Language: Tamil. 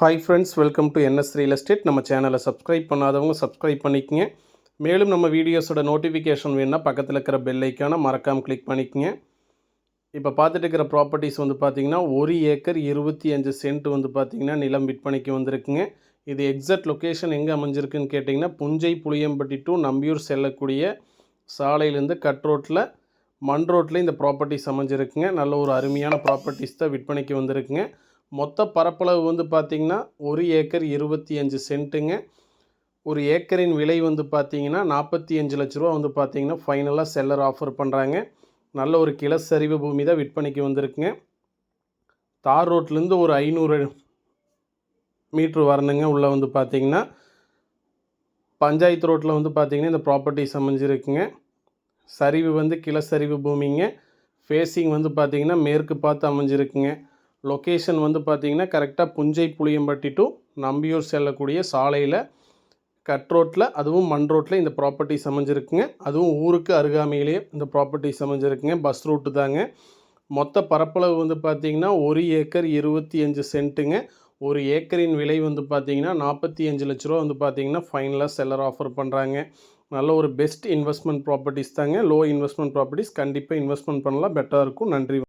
Hi friends, welcome to NS real estate. நம்ம சேனலை சப்ஸ்கிரைப் பண்ணாதவங்க சப்ஸ்கிரைப் பண்ணிக்கங்க. மேலும் நம்ம வீடியோஸோட நோட்டிஃபிகேஷன் வேணுன்னா பக்கத்தில் இருக்கிற பெல் ஐக்கானை மறக்காமல் கிளிக் பண்ணிக்கங்க. இப்போ பார்த்துட்டு இருக்கிற ப்ராப்பர்ட்டிஸ் வந்து பார்த்திங்கன்னா 1 ஏக்கர் 25 சென்ட் வந்து பார்த்திங்கன்னா நிலம் விற்பனைக்கு வந்திருக்குங்க. இது எக்ஸாக்ட் லொக்கேஷன் எங்கே அமைஞ்சிருக்குன்னு கேட்டிங்கன்னா புஞ்சை புளியம்பட்டி டு நம்பியூர் செல்லக்கூடிய சாலையிலேருந்து கட் ரோட்டில் மண் ரோட்டில் இந்த ப்ராப்பர்ட்டிஸ் அமைஞ்சிருக்குங்க. நல்ல ஒரு அருமையான ப்ராப்பர்ட்டிஸ் தான் விற்பனைக்கு வந்திருக்குங்க. மொத்த பரப்பளவு வந்து பார்த்திங்கன்னா 1 ஏக்கர் 25 சென்ட்டுங்க. ஒரு ஏக்கரின் விலை வந்து பார்த்திங்கன்னா 45 லட்ச ரூபா வந்து பார்த்திங்கன்னா ஃபைனலாக செல்லர் ஆஃபர் பண்ணுறாங்க. நல்ல ஒரு கிளச்சரிவு பூமி தான் விற்பனைக்கு வந்திருக்குங்க. தார் ரோட்லேருந்து ஒரு 500 மீட்ரு வரணுங்க. உள்ளே வந்து பார்த்திங்கன்னா பஞ்சாயத்து ரோட்டில் வந்து பார்த்திங்கன்னா இந்த ப்ராப்பர்ட்டிஸ் அமைஞ்சிருக்குங்க. சரிவு வந்து கிளச்சரிவு பூமிங்க. ஃபேஸிங் வந்து பார்த்திங்கன்னா மேற்கு பார்த்து அமைஞ்சிருக்குங்க. லொக்கேஷன் வந்து பார்த்திங்கன்னா கரெக்டாக புஞ்சை புளியம்பட்டி டு நம்பியூர் செல்லக்கூடிய சாலையில் கட் ரோட்டில், அதுவும் மண் ரோட்டில் இந்த ப்ராப்பர்ட்டிஸ் அமைஞ்சிருக்குங்க. அதுவும் ஊருக்கு அருகாமையிலேயே இந்த ப்ராப்பர்ட்டிஸ் அமைஞ்சிருக்குங்க. பஸ் ரூட்டு தாங்க. மொத்த பரப்பளவு வந்து பார்த்திங்கன்னா 1 ஏக்கர் 25 சென்ட்டுங்க. ஒரு ஏக்கரின் விலை வந்து பார்த்திங்கன்னா 45 லட்ச ரூபா வந்து பார்த்திங்கன்னா ஃபைனலாக செல்லர் ஆஃபர் பண்ணுறாங்க. நல்ல ஒரு பெஸ்ட் இன்வெஸ்ட்மெண்ட் ப்ராப்பர்ட்டிஸ் தாங்க. லோ இன்வெஸ்ட்மெண்ட் ப்ராப்பர்ட்டிஸ் கண்டிப்பாக இன்வெஸ்ட்மெண்ட் பண்ணலாம், பெட்டராக இருக்கும். நன்றி.